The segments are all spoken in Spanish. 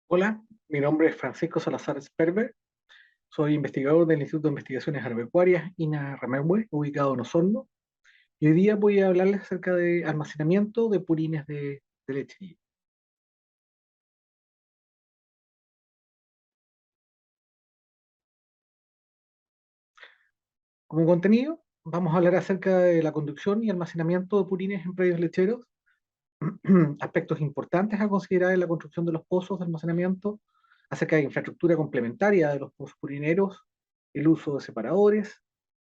Hola, mi nombre es Francisco Salazar Sperber, soy investigador del Instituto de Investigaciones Agropecuarias INA Remenhue, ubicado en Osorno, y hoy día voy a hablarles acerca de almacenamiento de purines de leche. Como contenido, vamos a hablar acerca de la conducción y almacenamiento de purines en predios lecheros, aspectos importantes a considerar en la construcción de los pozos de almacenamiento, acerca de infraestructura complementaria de los pozos purineros, el uso de separadores,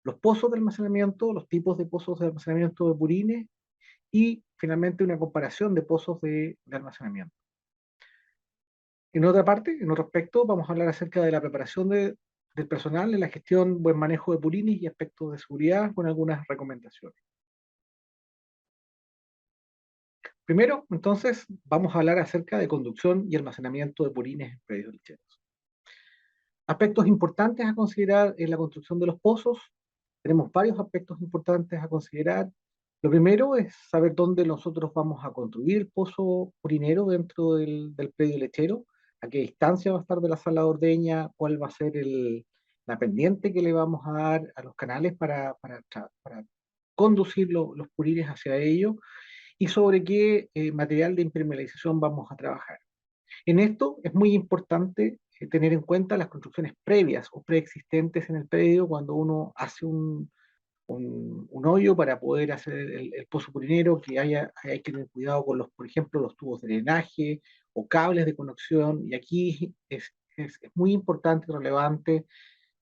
los pozos de almacenamiento, los tipos de pozos de almacenamiento de purines y finalmente una comparación de pozos de almacenamiento. En otra parte, en otro aspecto, vamos a hablar acerca de la preparación del personal en la gestión, buen manejo de purines y aspectos de seguridad con algunas recomendaciones. Primero, entonces, vamos a hablar acerca de conducción y almacenamiento de purines en predios lecheros. Aspectos importantes a considerar en la construcción de los pozos. Tenemos varios aspectos importantes a considerar. Lo primero es saber dónde nosotros vamos a construir el pozo purinero dentro del predio lechero, a qué distancia va a estar de la sala de ordeña, cuál va a ser la pendiente que le vamos a dar a los canales para conducir los purines hacia ellos y sobre qué material de impermeabilización vamos a trabajar. En esto es muy importante tener en cuenta las construcciones previas o preexistentes en el predio cuando uno hace un hoyo para poder hacer el pozo purinero, que hay que tener cuidado con por ejemplo, los tubos de drenaje o cables de conexión. Y aquí es muy importante y relevante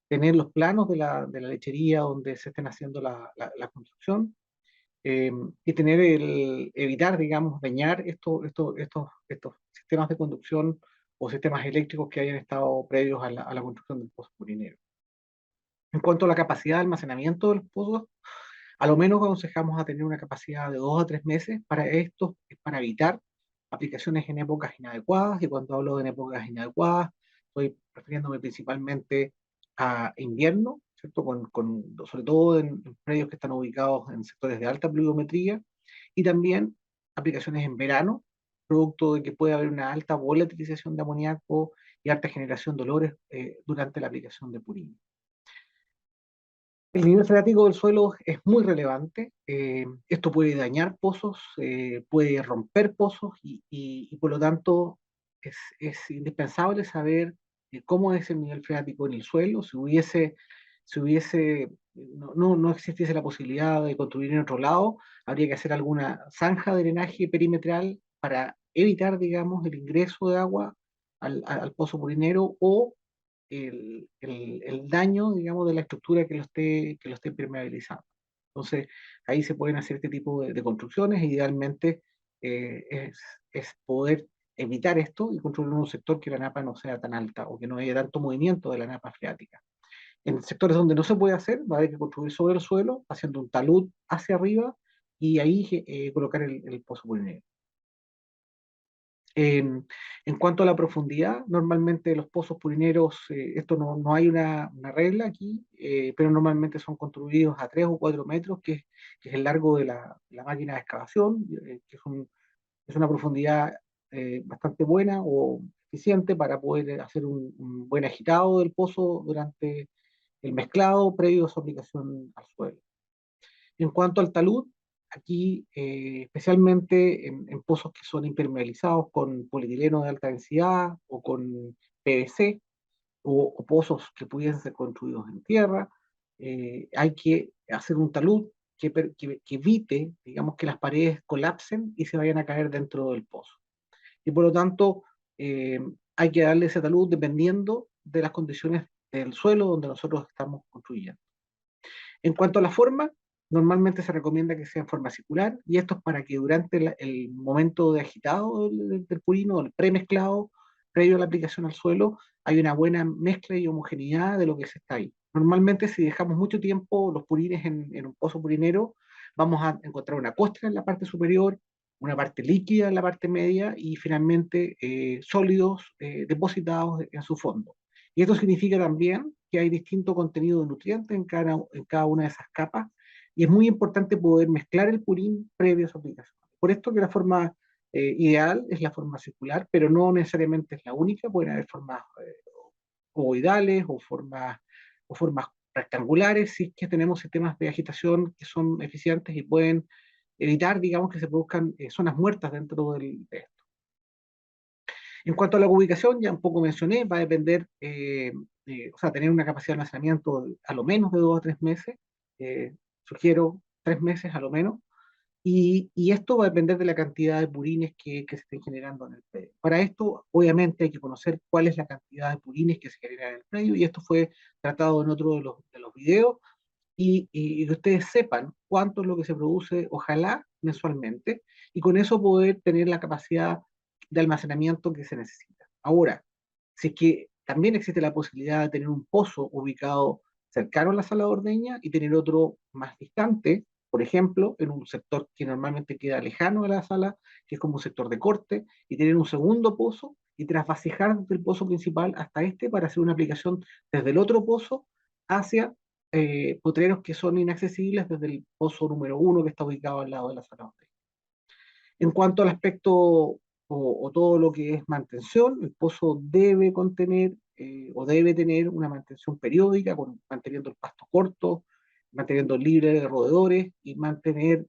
tener los planos de la lechería donde se estén haciendo la construcción, eh, y evitar, digamos, dañar estos sistemas de conducción o sistemas eléctricos que hayan estado previos a la construcción del pozo purinero. En cuanto a la capacidad de almacenamiento de los pozos, a lo menos aconsejamos a tener una capacidad de 2 a 3 meses. Para esto es para evitar aplicaciones en épocas inadecuadas, y cuando hablo de épocas inadecuadas, estoy refiriéndome principalmente a invierno, ¿cierto? Sobre todo en predios que están ubicados en sectores de alta pluviometría, y también aplicaciones en verano, producto de que puede haber una alta volatilización de amoníaco y alta generación de olores durante la aplicación de purina. El nivel freático del suelo es muy relevante. Esto puede dañar pozos, puede romper pozos y por lo tanto es indispensable saber cómo es el nivel freático en el suelo. Si no existiese la posibilidad de construir en otro lado, habría que hacer alguna zanja de drenaje perimetral para evitar, digamos, el ingreso de agua al pozo purinero o el daño, digamos, de la estructura que lo esté impermeabilizando. Entonces, ahí se pueden hacer este tipo de construcciones. Idealmente es poder evitar esto y construir un sector que la napa no sea tan alta o que no haya tanto movimiento de la napa freática. En sectores donde no se puede hacer, va a haber que construir sobre el suelo, haciendo un talud hacia arriba y ahí colocar el pozo purinero. En cuanto a la profundidad, normalmente los pozos purineros, esto no hay una regla aquí, pero normalmente son construidos a 3 o 4 metros, que es el largo de la máquina de excavación, que es una profundidad bastante buena o eficiente para poder hacer un buen agitado del pozo durante el mezclado previo a su aplicación al suelo. En cuanto al talud, aquí especialmente en pozos que son impermeabilizados con polietileno de alta densidad o con PVC, o pozos que pudiesen ser construidos en tierra, hay que hacer un talud que evite, digamos, que las paredes colapsen y se vayan a caer dentro del pozo. Y por lo tanto, eh, hay que darle ese talud dependiendo de las condiciones del suelo donde nosotros estamos construyendo. En cuanto a la forma, normalmente se recomienda que sea en forma circular, y esto es para que durante el momento de agitado del purino, el premezclado, previo a la aplicación al suelo, hay una buena mezcla y homogeneidad de lo que se está ahí. Normalmente, si dejamos mucho tiempo los purines en un pozo purinero, vamos a encontrar una costra en la parte superior, una parte líquida en la parte media y finalmente sólidos depositados en su fondo. Y esto significa también que hay distinto contenido de nutrientes en cada una de esas capas, y es muy importante poder mezclar el purín previo a su aplicación. Por esto que la forma ideal es la forma circular, pero no necesariamente es la única, pueden haber formas ovoidales o formas rectangulares, si es que tenemos sistemas de agitación que son eficientes y pueden evitar, digamos, que se produzcan zonas muertas dentro de esto. En cuanto a la ubicación, ya un poco mencioné, va a depender, o sea, tener una capacidad de almacenamiento a lo menos de 2 a 3 meses, sugiero 3 meses a lo menos, y esto va a depender de la cantidad de purines que se estén generando en el predio. Para esto, obviamente, hay que conocer cuál es la cantidad de purines que se genera en el predio, y esto fue tratado en otro de los videos, y que ustedes sepan cuánto es lo que se produce, ojalá mensualmente, y con eso poder tener la capacidad de almacenamiento que se necesita. Ahora, si es que también existe la posibilidad de tener un pozo ubicado cercano a la sala de ordeña y tener otro más distante, por ejemplo, en un sector que normalmente queda lejano de la sala, que es como un sector de corte, y tener un segundo pozo y trasvasijar desde el pozo principal hasta este para hacer una aplicación desde el otro pozo hacia potreros que son inaccesibles desde el pozo número 1 que está ubicado al lado de la sala de ordeña. En cuanto al aspecto o todo lo que es mantención, el pozo debe contener o debe tener una mantención periódica, manteniendo el pasto corto, manteniendo libre de roedores y mantener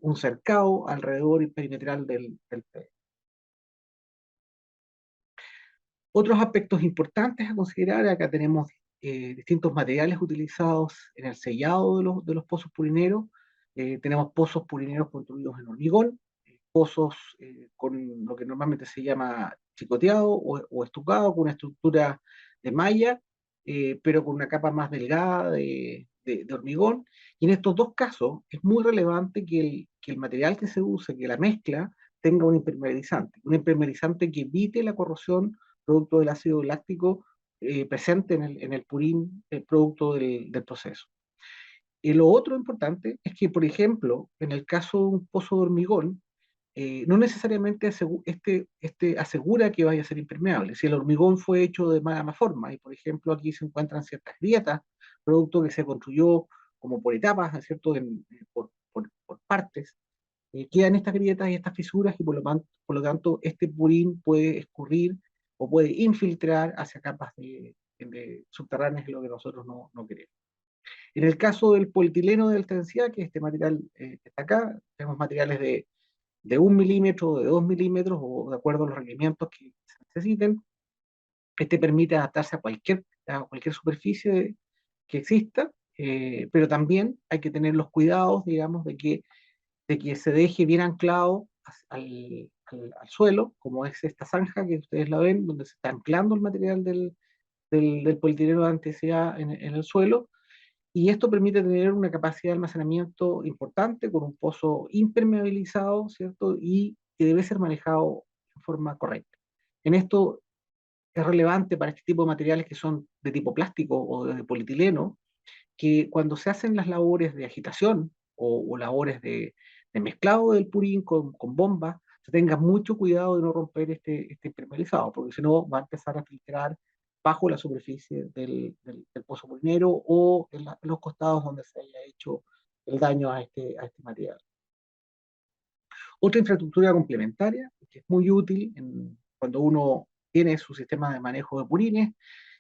un cercado alrededor y perimetral del predio. Otros aspectos importantes a considerar, acá tenemos distintos materiales utilizados en el sellado de los pozos purineros. Tenemos pozos purineros construidos en hormigón, pozos con lo que normalmente se llama chicoteado o estucado, con una estructura de malla, pero con una capa más delgada de hormigón. Y en estos dos casos es muy relevante que el material que se use, que la mezcla, tenga un impermeabilizante que evite la corrosión producto del ácido láctico presente en el purín, producto del proceso. Y lo otro importante es que, por ejemplo, en el caso de un pozo de hormigón, no necesariamente este asegura que vaya a ser impermeable. Si el hormigón fue hecho de mala forma, y por ejemplo aquí se encuentran ciertas grietas, producto que se construyó como por etapas, ¿no es cierto?, por partes, quedan estas grietas y estas fisuras y por lo tanto este purín puede escurrir o puede infiltrar hacia capas de subterráneas, que es lo que nosotros no queremos. En el caso del polietileno de alta densidad, que es este material que está acá, tenemos materiales de 1 milímetro, de 2 milímetros, o de acuerdo a los requerimientos que se necesiten. Este permite adaptarse a cualquier superficie que exista, pero también hay que tener los cuidados, digamos, de que se deje bien anclado al suelo, como es esta zanja que ustedes la ven, donde se está anclando el material del polietileno de alta densidad en el suelo, y esto permite tener una capacidad de almacenamiento importante con un pozo impermeabilizado, ¿cierto? Y que debe ser manejado de forma correcta. En esto es relevante para este tipo de materiales que son de tipo plástico o de polietileno, que cuando se hacen las labores de agitación o labores de mezclado del purín con bombas, se tenga mucho cuidado de no romper este impermeabilizado, porque si no va a empezar a filtrar bajo la superficie del pozo purinero o en los costados donde se haya hecho el daño a este material. Otra infraestructura complementaria, que es muy útil cuando uno tiene su sistema de manejo de purines,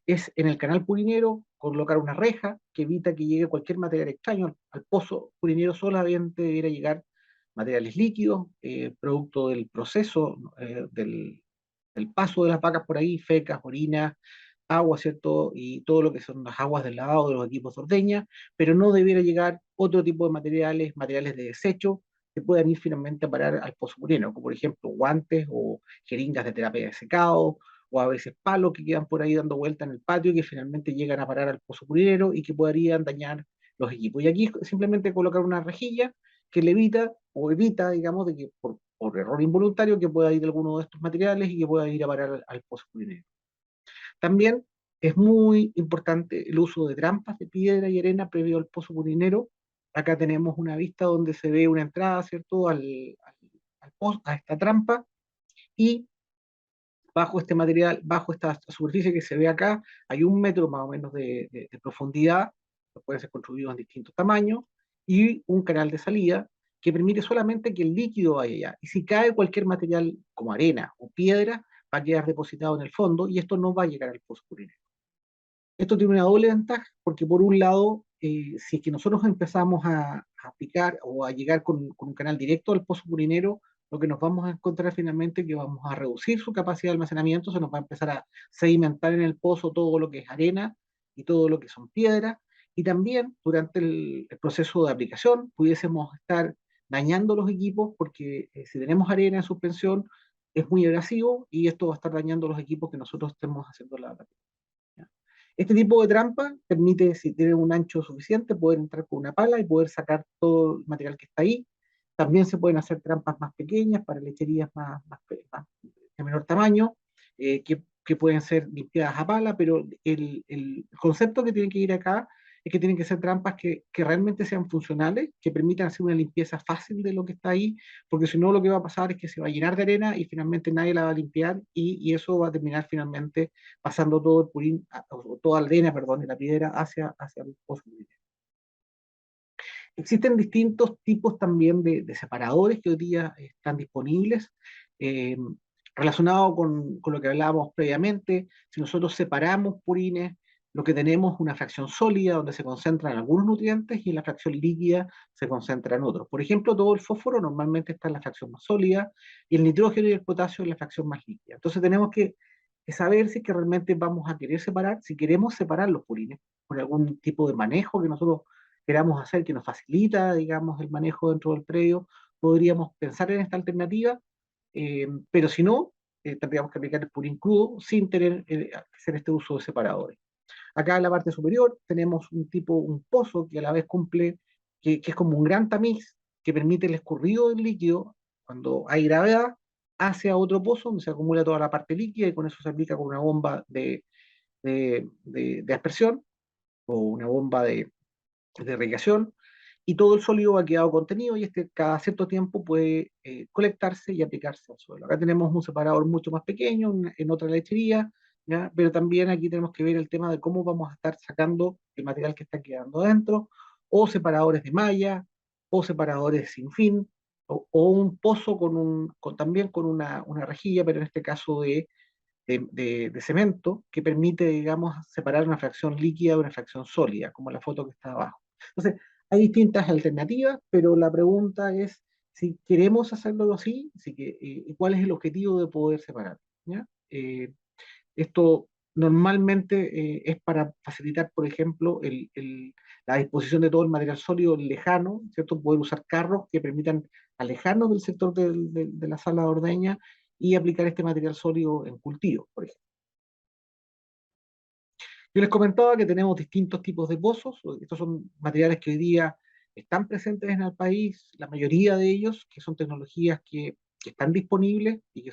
es en el canal purinero colocar una reja que evita que llegue cualquier material extraño al pozo purinero. Solamente debiera llegar materiales líquidos, producto del proceso del paso de las vacas por ahí, fecas, orinas, agua, ¿cierto? Y todo lo que son las aguas del lavado de los equipos de ordeña, pero no debiera llegar otro tipo de materiales de desecho, que puedan ir finalmente a parar al pozo purinero, como por ejemplo guantes o jeringas de terapia de secado, o a veces palos que quedan por ahí dando vuelta en el patio y que finalmente llegan a parar al pozo purinero y que podrían dañar los equipos. Y aquí simplemente colocar una rejilla que le evita, digamos, de que por error involuntario que pueda ir alguno de estos materiales y que pueda ir a parar al pozo purinero. También es muy importante el uso de trampas de piedra y arena previo al pozo purinero. Acá tenemos una vista donde se ve una entrada, ¿cierto?, a esta trampa, y bajo este material, bajo esta superficie que se ve acá, hay 1 metro más o menos de profundidad, que puede ser construido en distintos tamaños, y un canal de salida que permite solamente que el líquido vaya allá. Y si cae cualquier material como arena o piedra, va a quedar depositado en el fondo y esto no va a llegar al pozo purinero. Esto tiene una doble ventaja porque por un lado, si es que nosotros empezamos a aplicar o a llegar con un canal directo al pozo purinero, lo que nos vamos a encontrar finalmente es que vamos a reducir su capacidad de almacenamiento, se nos va a empezar a sedimentar en el pozo todo lo que es arena y todo lo que son piedras, y también durante el proceso de aplicación pudiésemos estar dañando los equipos porque si tenemos arena en suspensión es muy abrasivo y esto va a estar dañando los equipos que nosotros estemos haciendo la aplicación. Este tipo de trampa permite, si tiene un ancho suficiente, poder entrar con una pala y poder sacar todo el material que está ahí. También se pueden hacer trampas más pequeñas para lecherías de menor tamaño, que pueden ser limpiadas a pala, pero el concepto que tiene que ir acá es que tienen que ser trampas que realmente sean funcionales, que permitan hacer una limpieza fácil de lo que está ahí, porque si no lo que va a pasar es que se va a llenar de arena y finalmente nadie la va a limpiar y eso va a terminar finalmente pasando todo el purín, o toda la arena, perdón, y la piedra hacia el pozo purinero. Existen distintos tipos también de separadores que hoy día están disponibles. eh, Relacionado con lo que hablábamos previamente, si nosotros separamos purines, lo que tenemos es una fracción sólida donde se concentran algunos nutrientes y en la fracción líquida se concentran otros. Por ejemplo, todo el fósforo normalmente está en la fracción más sólida y el nitrógeno y el potasio en la fracción más líquida. Entonces tenemos que saber si es que realmente vamos a querer separar, si queremos separar los purines por algún tipo de manejo que nosotros queramos hacer que nos facilita, digamos, el manejo dentro del predio, podríamos pensar en esta alternativa, pero si no, tendríamos que aplicar el purín crudo sin tener que hacer este uso de separadores. Acá en la parte superior tenemos un pozo que a la vez cumple, que es como un gran tamiz que permite el escurrido del líquido cuando hay gravedad hacia otro pozo donde se acumula toda la parte líquida y con eso se aplica con una bomba de aspersión o una bomba de irrigación y todo el sólido ha quedado contenido y este cada cierto tiempo puede colectarse y aplicarse al suelo. Acá tenemos un separador mucho más pequeño en otra lechería, ¿ya? Pero también aquí tenemos que ver el tema de cómo vamos a estar sacando el material que está quedando adentro, o separadores de malla, o separadores sin fin, o un pozo también con una rejilla, pero en este caso de cemento, que permite, digamos, separar una fracción líquida de una fracción sólida, como la foto que está abajo. Entonces, hay distintas alternativas, pero la pregunta es si queremos hacerlo así, cuál es el objetivo de poder separar. ¿Ya? Esto normalmente es para facilitar, por ejemplo, la disposición de todo el material sólido lejano, ¿cierto? Poder usar carros que permitan alejarnos del sector de la sala de ordeña y aplicar este material sólido en cultivo, por ejemplo. Yo les comentaba que tenemos distintos tipos de pozos, estos son materiales que hoy día están presentes en el país, la mayoría de ellos, que son tecnologías que están disponibles y que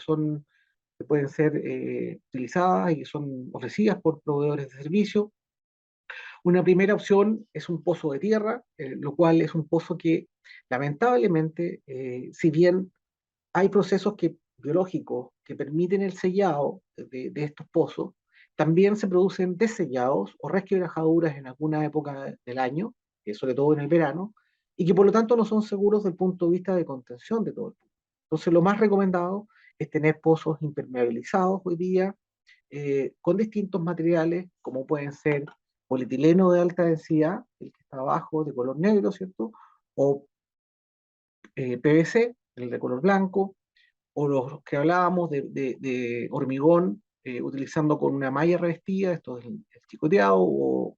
pueden ser utilizadas y que son ofrecidas por proveedores de servicio. Una primera opción es un pozo de tierra, lo cual es un pozo que lamentablemente, si bien hay procesos biológicos que permiten el sellado de estos pozos, también se producen desellados o resquebrajaduras en alguna época del año, sobre todo en el verano, y que por lo tanto no son seguros desde el punto de vista de contención de todo el público. Entonces, lo más recomendado es tener pozos impermeabilizados hoy día con distintos materiales, como pueden ser polietileno de alta densidad, el que está abajo de color negro, ¿cierto? O PVC, el de color blanco, o los que hablábamos de hormigón utilizando con una malla revestida, esto es el chicoteado o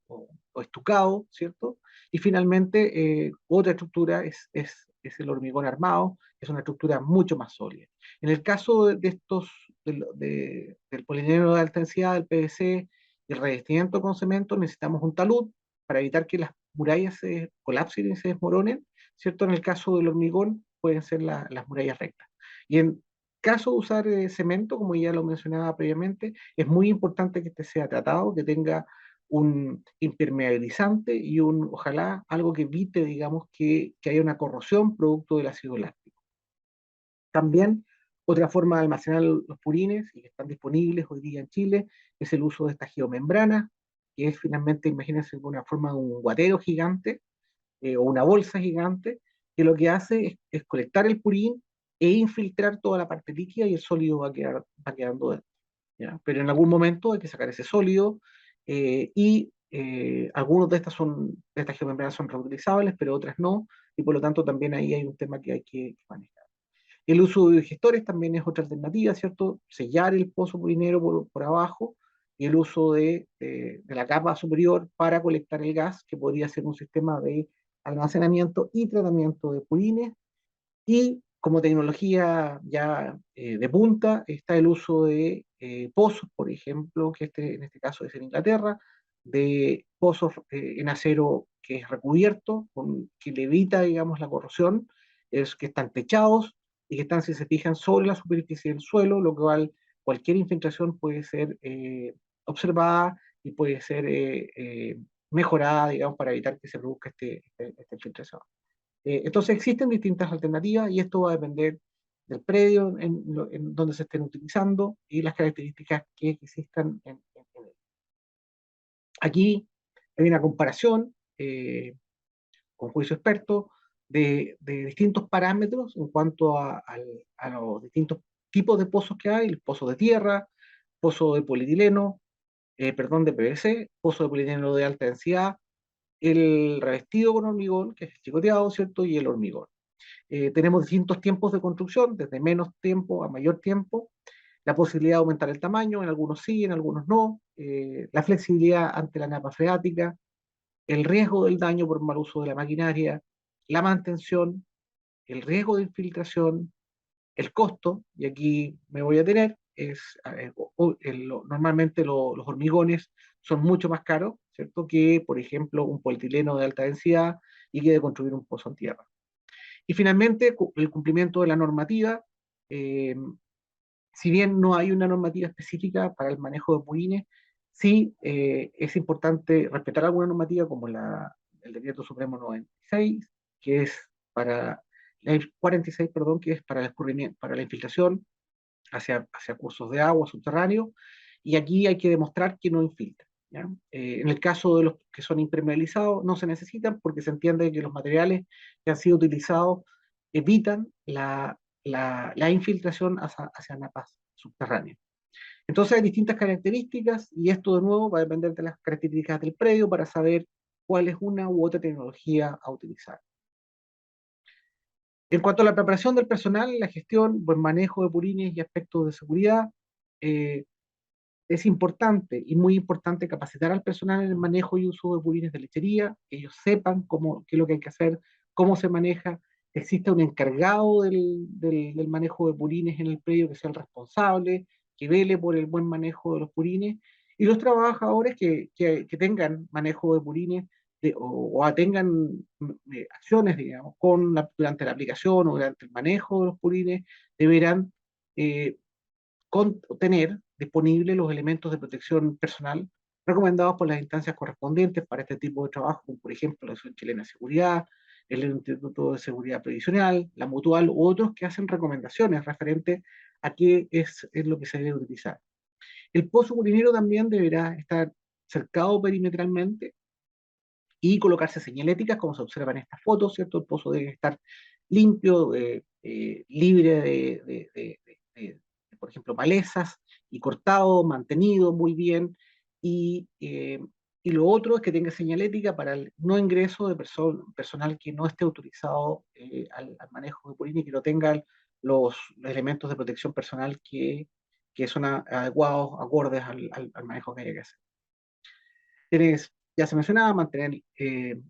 estucado, ¿cierto? Y finalmente, otra estructura es el hormigón armado, que es una estructura mucho más sólida. En el caso de estos, del polivinilo de alta densidad, del PVC, el revestimiento con cemento, necesitamos un talud para evitar que las murallas se colapsen y se desmoronen, ¿cierto? En el caso del hormigón, pueden ser las murallas rectas. Y en caso de usar cemento, como ya lo mencionaba previamente, es muy importante que este sea tratado, que tenga un impermeabilizante y ojalá algo que evite, digamos, que haya una corrosión producto del ácido láctico. También otra forma de almacenar los purines, y que están disponibles hoy día en Chile, es el uso de esta geomembrana, que es finalmente, imagínense, una forma de un guatero gigante o una bolsa gigante, que lo que hace es colectar el purín e infiltrar toda la parte líquida y el sólido va quedando dentro. ¿Ya? Pero en algún momento hay que sacar ese sólido y algunos de estas geomembranas son reutilizables, pero otras no, y por lo tanto también ahí hay un tema que hay que manejar. El uso de digestores también es otra alternativa, ¿cierto? Sellar el pozo purinero por abajo y el uso de la capa superior para colectar el gas, que podría ser un sistema de almacenamiento y tratamiento de purines. Y como tecnología ya de punta está el uso de pozos, por ejemplo, que en este caso es en Inglaterra, de pozos en acero que es recubierto, que le evita, digamos, la corrosión, es que están techados y que están, si se fijan, sobre la superficie del suelo, lo cual cualquier infiltración puede ser observada y puede ser mejorada, digamos, para evitar que se produzca esta infiltración. Entonces existen distintas alternativas y esto va a depender del predio en donde se estén utilizando y las características que existan en él. Aquí hay una comparación con juicio experto de distintos parámetros en cuanto a los distintos tipos de pozos que hay, el pozo de tierra, pozo de polietileno, perdón, de PVC, pozo de polietileno de alta densidad, el revestido con hormigón, que es el chicoteado, ¿cierto? Y el hormigón. Tenemos distintos tiempos de construcción, desde menos tiempo a mayor tiempo, la posibilidad de aumentar el tamaño, en algunos sí, en algunos no, la flexibilidad ante la napa freática, el riesgo del daño por mal uso de la maquinaria, la mantención, el riesgo de infiltración, el costo, y aquí me voy a tener, normalmente los hormigones son mucho más caros, ¿cierto? Que, por ejemplo, un polietileno de alta densidad y que de construir un pozo en tierra. Y finalmente, el cumplimiento de la normativa. Eh, si bien no hay una normativa específica para el manejo de purines, sí es importante respetar alguna normativa como el Decreto Supremo 96, que es para la 46, perdón, que es para el escurrimiento, para la infiltración hacia cursos de agua subterráneos, y aquí hay que demostrar que no infiltra. ¿Ya? En el caso de los que son impermeabilizados, no se necesitan porque se entiende que los materiales que han sido utilizados evitan la infiltración hacia napas subterráneas. Entonces hay distintas características y esto de nuevo va a depender de las características del predio para saber cuál es una u otra tecnología a utilizar. En cuanto a la preparación del personal, la gestión, buen manejo de purines y aspectos de seguridad, eh, es importante y muy importante capacitar al personal en el manejo y uso de purines de lechería, que ellos sepan qué es lo que hay que hacer, cómo se maneja, existe un encargado del manejo de purines en el predio que sea el responsable, que vele por el buen manejo de los purines, y los trabajadores que tengan manejo de purines o tengan acciones, digamos, durante la aplicación o durante el manejo de los purines, deberán eh, tener disponibles los elementos de protección personal recomendados por las instancias correspondientes para este tipo de trabajo, como por ejemplo la Asociación Chilena de Seguridad, el Instituto de Seguridad Previsional, la Mutual u otros que hacen recomendaciones referentes a qué es lo que se debe utilizar. El pozo urinero también deberá estar cercado perimetralmente y colocarse señaléticas, como se observa en estas fotos, ¿cierto? El pozo debe estar limpio, libre por ejemplo, malezas, y cortado, mantenido muy bien. Y, eh, y lo otro es que tenga señalética para el no ingreso de personal que no esté autorizado al manejo de purina y que no tenga los elementos de protección personal que son adecuados, acordes al manejo que haya que hacer. Tienes, ya se mencionaba, mantener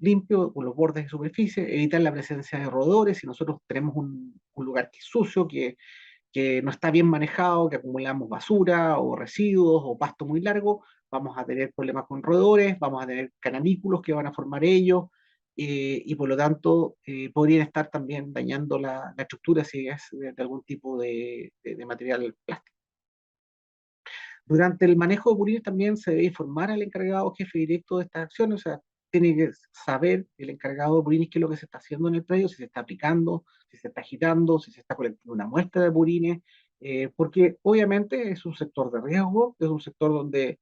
limpio con los bordes de superficie, evitar la presencia de roedores. Si nosotros tenemos un lugar que es sucio, que no está bien manejado, que acumulamos basura o residuos o pasto muy largo, vamos a tener problemas con roedores, vamos a tener cananículos que van a formar ellos, y por lo tanto podrían estar también dañando la estructura si es de algún tipo de material plástico. Durante el manejo de purines también se debe informar al encargado jefe directo de estas acciones, o sea, tiene que saber el encargado de purines qué es lo que se está haciendo en el predio, si se está aplicando, si se está agitando, si se está colectando una muestra de purines, porque obviamente es un sector de riesgo, es un sector donde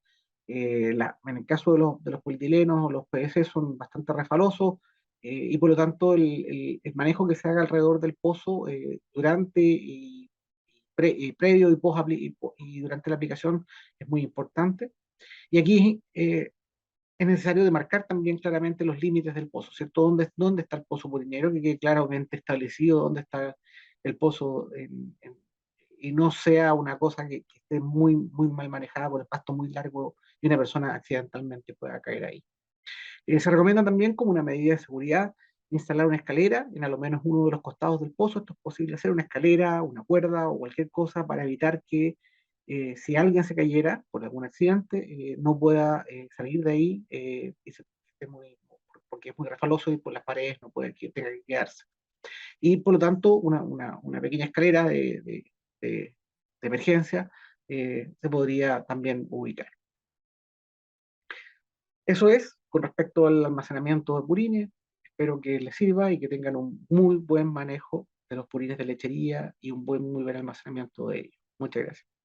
en el caso de los polietilenos o los PVC son bastante refalosos, y por lo tanto el manejo que se haga alrededor del pozo durante y previo y, y durante la aplicación es muy importante. Y aquí es necesario demarcar también claramente los límites del pozo, ¿cierto? ¿Dónde está el pozo purinero? Que quede claramente establecido dónde está el pozo y no sea una cosa que esté muy mal manejada por el pasto muy largo y una persona accidentalmente pueda caer ahí. Se recomienda también como una medida de seguridad instalar una escalera en al menos uno de los costados del pozo. Esto es posible hacer una escalera, una cuerda o cualquier cosa para evitar que si alguien se cayera por algún accidente, no pueda salir de ahí porque es muy refaloso y por las paredes no puede que tenga que quedarse. Y por lo tanto, una pequeña escalera de emergencia se podría también ubicar. Eso es con respecto al almacenamiento de purines. Espero que les sirva y que tengan un muy buen manejo de los purines de lechería y un muy buen almacenamiento de ellos. Muchas gracias.